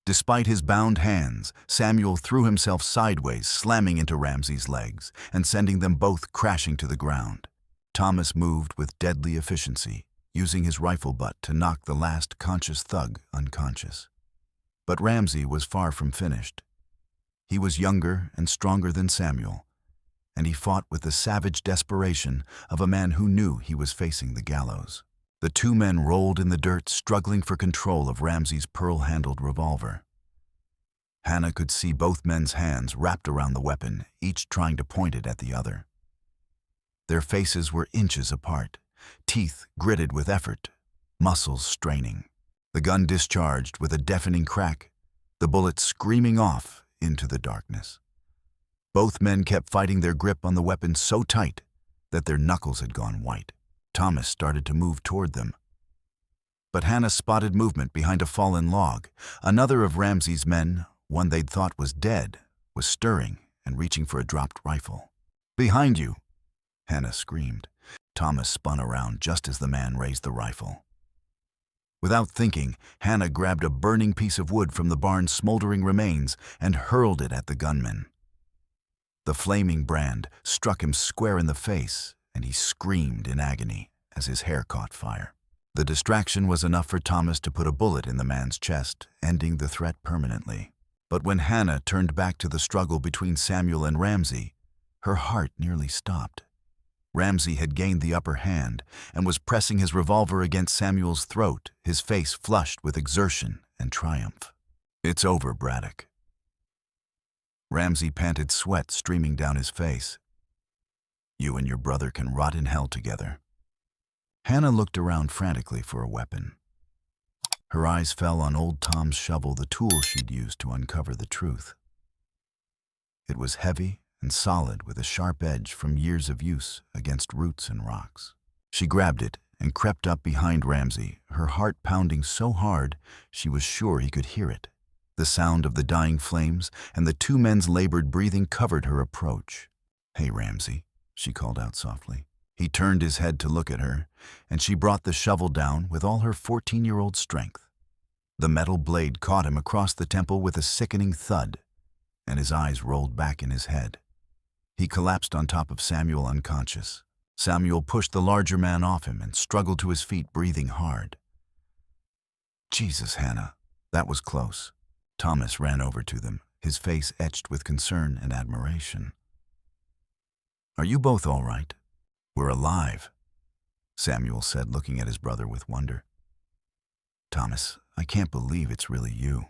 Despite his bound hands, Samuel threw himself sideways, slamming into Ramsey's legs and sending them both crashing to the ground. Thomas moved with deadly efficiency, using his rifle butt to knock the last conscious thug unconscious. But Ramsey was far from finished. He was younger and stronger than Samuel, and he fought with the savage desperation of a man who knew he was facing the gallows. The two men rolled in the dirt, struggling for control of Ramsey's pearl-handled revolver. Hannah could see both men's hands wrapped around the weapon, each trying to point it at the other. Their faces were inches apart, teeth gritted with effort, muscles straining. The gun discharged with a deafening crack, the bullet screaming off into the darkness. Both men kept fighting, their grip on the weapon so tight that their knuckles had gone white. Thomas started to move toward them. But Hannah spotted movement behind a fallen log. Another of Ramsey's men, one they'd thought was dead, was stirring and reaching for a dropped rifle. "Behind you!" Hannah screamed. Thomas spun around just as the man raised the rifle. Without thinking, Hannah grabbed a burning piece of wood from the barn's smoldering remains and hurled it at the gunman. The flaming brand struck him square in the face, and he screamed in agony as his hair caught fire. The distraction was enough for Thomas to put a bullet in the man's chest, ending the threat permanently. But when Hannah turned back to the struggle between Samuel and Ramsey, her heart nearly stopped. Ramsey had gained the upper hand and was pressing his revolver against Samuel's throat, his face flushed with exertion and triumph. "It's over, Braddock." Ramsey panted, sweat streaming down his face. "You and your brother can rot in hell together." Hannah looked around frantically for a weapon. Her eyes fell on old Tom's shovel, the tool she'd used to uncover the truth. It was heavy and solid with a sharp edge from years of use against roots and rocks. She grabbed it and crept up behind Ramsey, her heart pounding so hard she was sure he could hear it. The sound of the dying flames and the two men's labored breathing covered her approach. "Hey, Ramsey," she called out softly. He turned his head to look at her, and she brought the shovel down with all her 14-year-old strength. The metal blade caught him across the temple with a sickening thud, and his eyes rolled back in his head. He collapsed on top of Samuel unconscious. Samuel pushed the larger man off him and struggled to his feet, breathing hard. "Jesus, Hannah, that was close." Thomas ran over to them, his face etched with concern and admiration. "Are you both all right?" "We're alive," Samuel said, looking at his brother with wonder. "Thomas, I can't believe it's really you."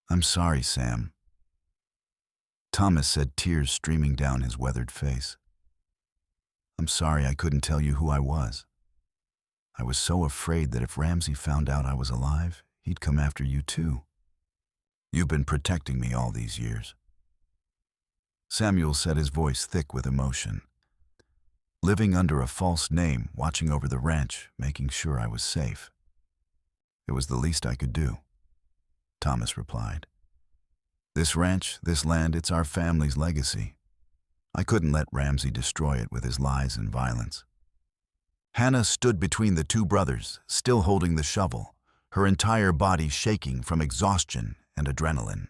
"I'm sorry, Sam," Thomas said, tears streaming down his weathered face. "I'm sorry I couldn't tell you who I was. I was so afraid that if Ramsey found out I was alive, he'd come after you too. You've been protecting me all these years." Samuel said, his voice thick with emotion. "Living under a false name, watching over the ranch, making sure I was safe. It was the least I could do," Thomas replied. "This ranch, this land, it's our family's legacy. I couldn't let Ramsey destroy it with his lies and violence." Hannah stood between the two brothers, still holding the shovel, her entire body shaking from exhaustion and adrenaline.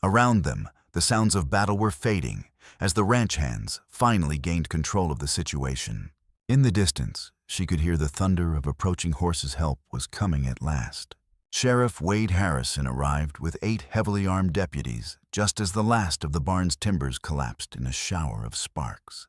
Around them, the sounds of battle were fading as the ranch hands finally gained control of the situation. In the distance, she could hear the thunder of approaching horses' help was coming at last. Sheriff Wade Harrison arrived with 8 heavily armed deputies just as the last of the barn's timbers collapsed in a shower of sparks.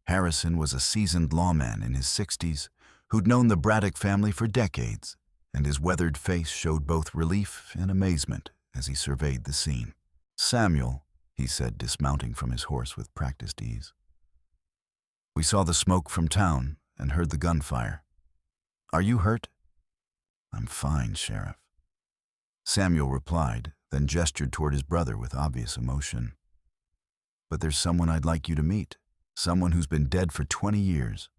Harrison was a seasoned lawman in his 60s who'd known the Braddock family for decades, and his weathered face showed both relief and amazement as he surveyed the scene. "Samuel," he said, dismounting from his horse with practiced ease. "We saw the smoke from town and heard the gunfire. Are you hurt?" "I'm fine, Sheriff," Samuel replied, then gestured toward his brother with obvious emotion. "But there's someone I'd like you to meet, someone who's been dead for 20 years.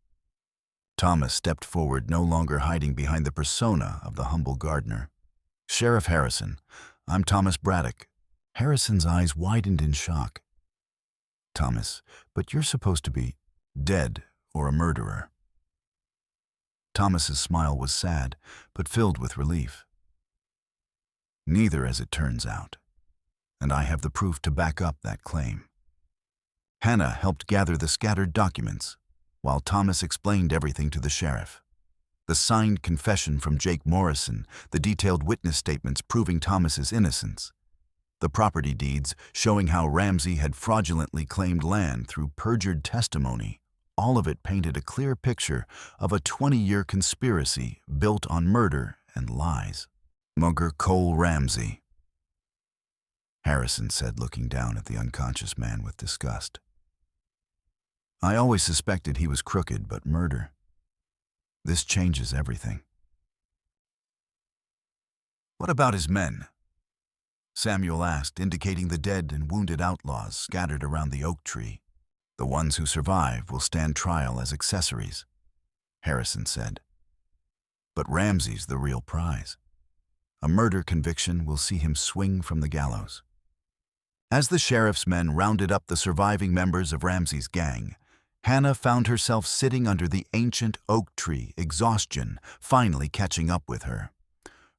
Thomas stepped forward, no longer hiding behind the persona of the humble gardener. "Sheriff Harrison, I'm Thomas Braddock." Harrison's eyes widened in shock. "Thomas, but you're supposed to be dead or a murderer." Thomas's smile was sad, but filled with relief. "Neither, as it turns out, and I have the proof to back up that claim." Hannah helped gather the scattered documents, while Thomas explained everything to the sheriff. The signed confession from Jake Morrison, the detailed witness statements proving Thomas's innocence, the property deeds showing how Ramsey had fraudulently claimed land through perjured testimony, all of it painted a clear picture of a 20-year conspiracy built on murder and lies. "Mugger Cole Ramsey," Harrison said, looking down at the unconscious man with disgust. "I always suspected he was crooked, but murder. This changes everything." "What about his men?" Samuel asked, indicating the dead and wounded outlaws scattered around the oak tree. "The ones who survive will stand trial as accessories. Harrison said. But Ramsey's the real prize. A murder conviction will see him swing from the gallows. As the sheriff's men rounded up the surviving members of Ramsey's gang, Hannah found herself sitting under the ancient oak tree, exhaustion finally catching up with her.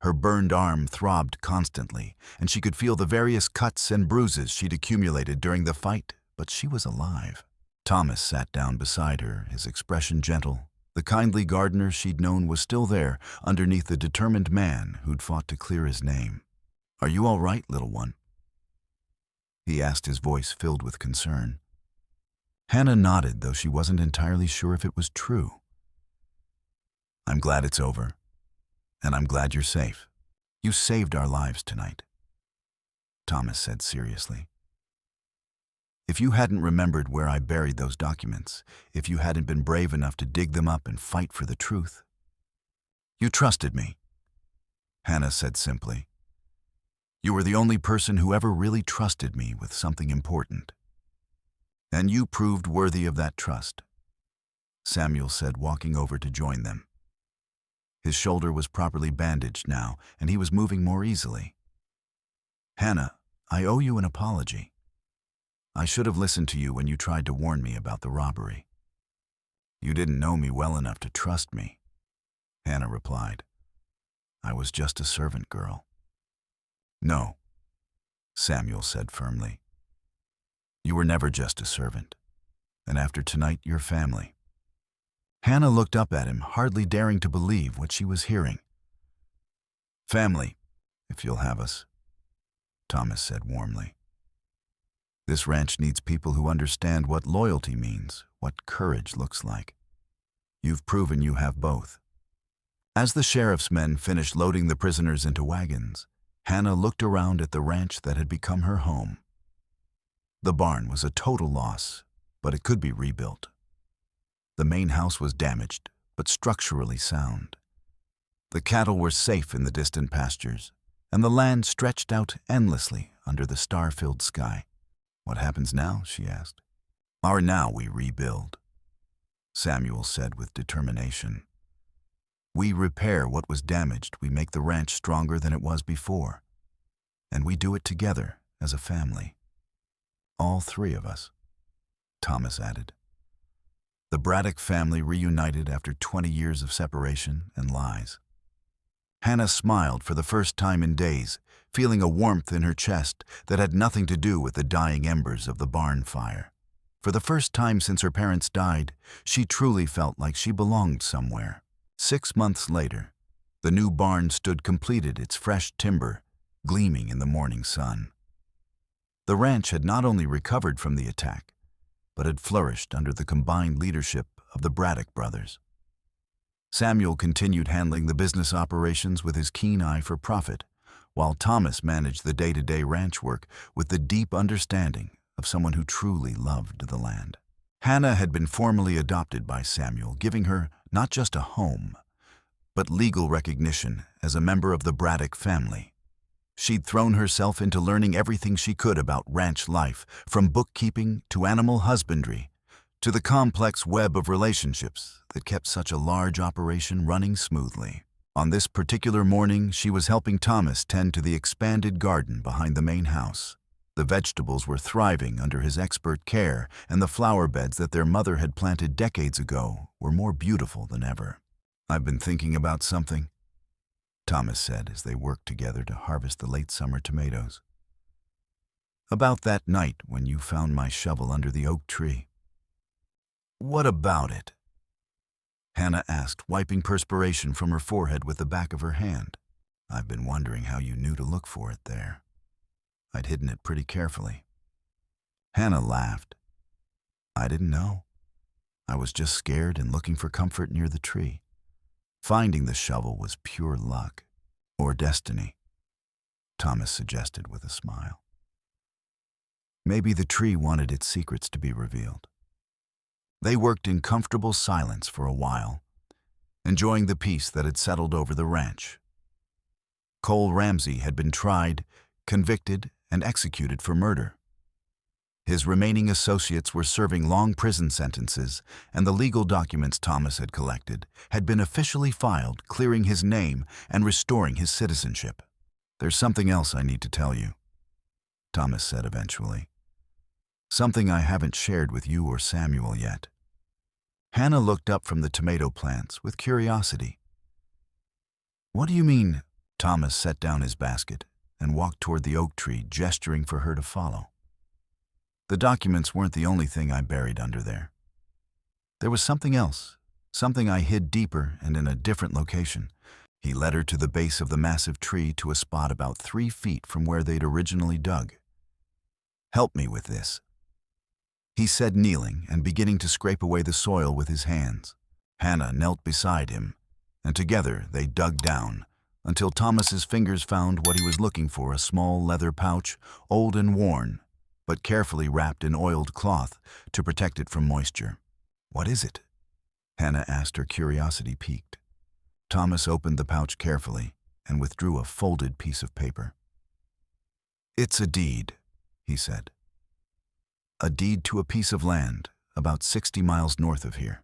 Her burned arm throbbed constantly, and she could feel the various cuts and bruises she'd accumulated during the fight, but she was alive. Thomas sat down beside her, his expression gentle. The kindly gardener she'd known was still there, underneath the determined man who'd fought to clear his name. "Are you all right, little one?" he asked, his voice filled with concern. Hannah nodded, though she wasn't entirely sure if it was true. "I'm glad it's over, and I'm glad you're safe. You saved our lives tonight," Thomas said seriously. "If you hadn't remembered where I buried those documents, if you hadn't been brave enough to dig them up and fight for the truth." "You trusted me," Hannah said simply. "You were the only person who ever really trusted me with something important. And you proved worthy of that trust," Samuel said, walking over to join them. His shoulder was properly bandaged now, and he was moving more easily. "Hannah, I owe you an apology. I should have listened to you when you tried to warn me about the robbery." "You didn't know me well enough to trust me," Hannah replied. "I was just a servant girl." "No," Samuel said firmly. "You were never just a servant, and after tonight, you're family." Hannah looked up at him, hardly daring to believe what she was hearing. "Family, if you'll have us," Thomas said warmly. "This ranch needs people who understand what loyalty means, what courage looks like. You've proven you have both." As the sheriff's men finished loading the prisoners into wagons, Hannah looked around at the ranch that had become her home. The barn was a total loss, but it could be rebuilt. The main house was damaged, but structurally sound. The cattle were safe in the distant pastures, and the land stretched out endlessly under the star-filled sky. "What happens now?" she asked. Now we rebuild," Samuel said with determination. "We repair what was damaged, we make the ranch stronger than it was before. And we do it together as a family. All three of us," Thomas added. The Braddock family reunited after 20 years of separation and lies. Hannah smiled for the first time in days, feeling a warmth in her chest that had nothing to do with the dying embers of the barn fire. For the first time since her parents died, she truly felt like she belonged somewhere. 6 months later, the new barn stood completed, its fresh timber gleaming in the morning sun. The ranch had not only recovered from the attack, but had flourished under the combined leadership of the Braddock brothers. Samuel continued handling the business operations with his keen eye for profit, while Thomas managed the day-to-day ranch work with the deep understanding of someone who truly loved the land. Hannah had been formally adopted by Samuel, giving her not just a home, but legal recognition as a member of the Braddock family. She'd thrown herself into learning everything she could about ranch life, from bookkeeping to animal husbandry, to the complex web of relationships that kept such a large operation running smoothly. On this particular morning, she was helping Thomas tend to the expanded garden behind the main house. The vegetables were thriving under his expert care, and the flower beds that their mother had planted decades ago were more beautiful than ever. "I've been thinking about something," Thomas said as they worked together to harvest the late summer tomatoes. "About that night when you found my shovel under the oak tree." "What about it?" Hannah asked, wiping perspiration from her forehead with the back of her hand. "I've been wondering how you knew to look for it there. I'd hidden it pretty carefully." Hannah laughed. "I didn't know. I was just scared and looking for comfort near the tree. Finding the shovel was pure luck. Or destiny," Thomas suggested with a smile. "Maybe the tree wanted its secrets to be revealed." They worked in comfortable silence for a while, enjoying the peace that had settled over the ranch. Cole Ramsey had been tried, convicted, and executed for murder. His remaining associates were serving long prison sentences, and the legal documents Thomas had collected had been officially filed, clearing his name and restoring his citizenship. "There's something else I need to tell you," Thomas said eventually. "Something I haven't shared with you or Samuel yet." Hannah looked up from the tomato plants with curiosity. "What do you mean?" Thomas set down his basket and walked toward the oak tree, gesturing for her to follow. "The documents weren't the only thing I buried under there. There was something else, something I hid deeper and in a different location." He led her to the base of the massive tree, to a spot about 3 feet from where they'd originally dug. "Help me with this," he said, kneeling and beginning to scrape away the soil with his hands. Hannah knelt beside him, and together they dug down until Thomas's fingers found what he was looking for, a small leather pouch, old and worn, but carefully wrapped in oiled cloth to protect it from moisture. "What is it?" Hannah asked, her curiosity piqued. Thomas opened the pouch carefully and withdrew a folded piece of paper. "It's a deed," he said. "A deed to a piece of land about 60 miles north of here.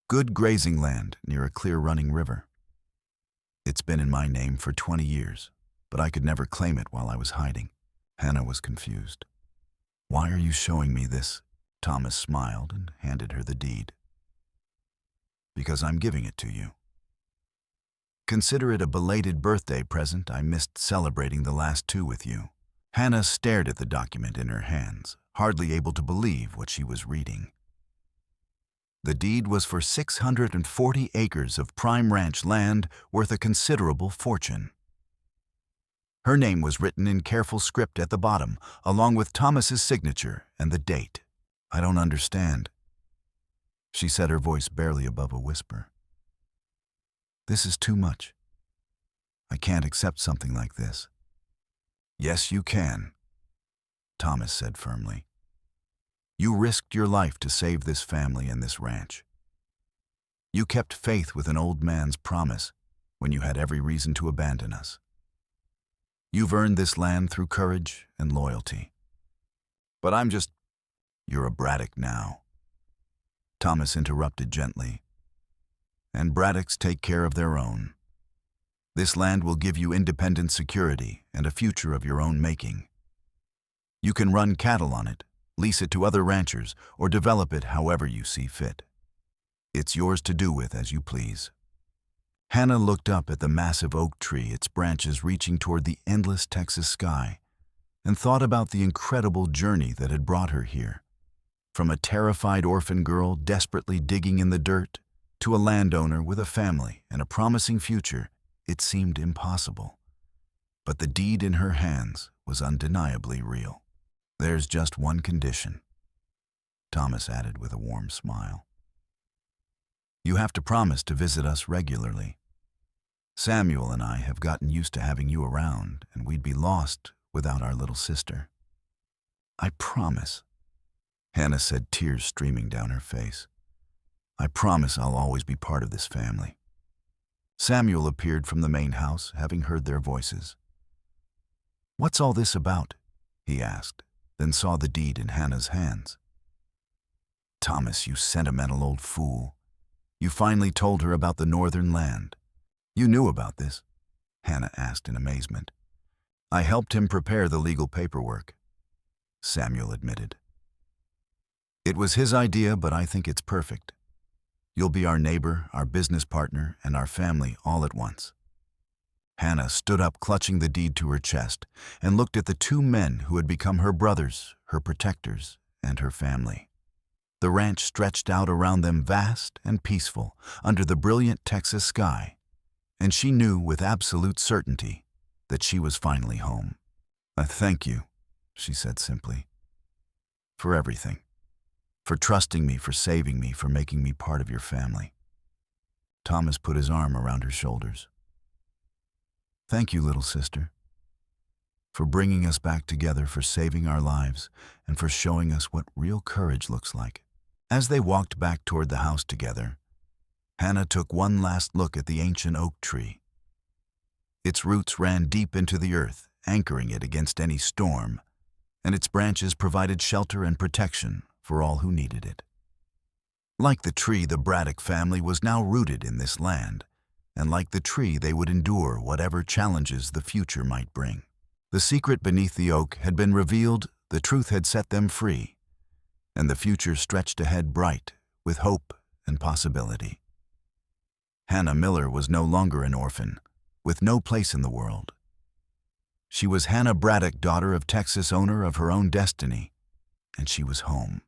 Good grazing land near a clear running river. It's been in my name for 20 years, but I could never claim it while I was hiding." Hannah was confused. "Why are you showing me this?" Thomas smiled and handed her the deed. "Because I'm giving it to you. Consider it a belated birthday present. I missed celebrating the last 2 with you." Hannah stared at the document in her hands, hardly able to believe what she was reading. The deed was for 640 acres of prime ranch land worth a considerable fortune. Her name was written in careful script at the bottom, along with Thomas's signature and the date. "I don't understand," she said, her voice barely above a whisper. "This is too much. I can't accept something like this." "Yes, you can," Thomas said firmly. "You risked your life to save this family and this ranch. You kept faith with an old man's promise when you had every reason to abandon us. You've earned this land through courage and loyalty. But I'm just—" "You're a Braddock now," Thomas interrupted gently. "And Braddocks take care of their own. This land will give you independent security and a future of your own making. You can run cattle on it, lease it to other ranchers, or develop it however you see fit. It's yours to do with as you please." Hannah looked up at the massive oak tree, its branches reaching toward the endless Texas sky, and thought about the incredible journey that had brought her here. From a terrified orphan girl desperately digging in the dirt to a landowner with a family and a promising future, it seemed impossible. But the deed in her hands was undeniably real. "There's just one condition," Thomas added with a warm smile. "You have to promise to visit us regularly. Samuel and I have gotten used to having you around, and we'd be lost without our little sister." "I promise," Hannah said, tears streaming down her face. "I promise I'll always be part of this family." Samuel appeared from the main house, having heard their voices. "What's all this about?" he asked, then saw the deed in Hannah's hands. "Thomas, you sentimental old fool. You finally told her about the northern land. You knew about this?" Hannah asked in amazement. "I helped him prepare the legal paperwork," Samuel admitted. "It was his idea, but I think it's perfect. You'll be our neighbor, our business partner, and our family all at once." Hannah stood up, clutching the deed to her chest, and looked at the 2 men who had become her brothers, her protectors, and her family. The ranch stretched out around them, vast and peaceful, under the brilliant Texas sky, and she knew with absolute certainty that she was finally home. "I thank you," she said simply, "for everything. For trusting me, for saving me, for making me part of your family." Thomas put his arm around her shoulders. "Thank you, little sister, for bringing us back together, for saving our lives, and for showing us what real courage looks like." As they walked back toward the house together, Hannah took one last look at the ancient oak tree. Its roots ran deep into the earth, anchoring it against any storm, and its branches provided shelter and protection for all who needed it. Like the tree, the Braddock family was now rooted in this land, and like the tree, they would endure whatever challenges the future might bring. The secret beneath the oak had been revealed, the truth had set them free, and the future stretched ahead bright with hope and possibility. Hannah Miller was no longer an orphan, with no place in the world. She was Hannah Braddock, daughter of Texas, owner of her own destiny, and she was home.